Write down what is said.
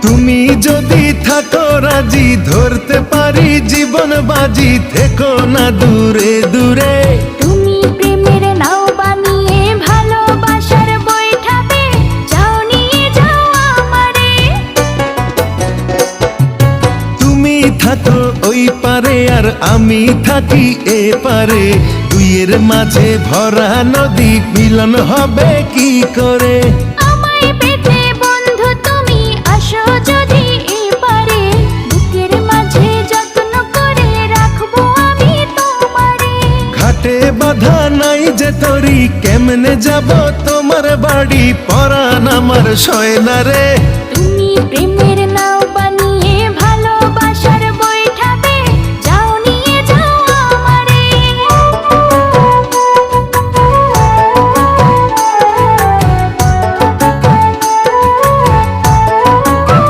তুমি যদি থাকো রাজি, ধরতে পারি জীবন বাজি, থেকো না দূরে দূরে। তুমি প্রেমের নাও বানিয়ে ভালোবাসার বৈঠাতে যাও, নিয়ে যাও আমারে। তুমি থাকো ওই পারে আর আমি থাকি এ পারে, দুইয়ের মাঝে ভরা নদী, মিলন হবে কি করে? আমায় পেতে বন্ধু তুমি আসো যদি এপারে, বুকের মাঝে যত্ন করে রাখবো আমি তোমারে। ঘাটে বাধা নাই যে তরি, কেমনে যাব তোমার বাড়ি, পরাণ আমার সয় না রে। তুমি প্রেমে